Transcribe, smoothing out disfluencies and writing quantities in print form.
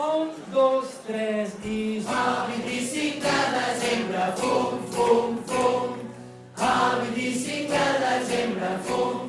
Un, dos, tres i... El 25 de desembre, fum, fum, fum. El 25 de desembre, fum,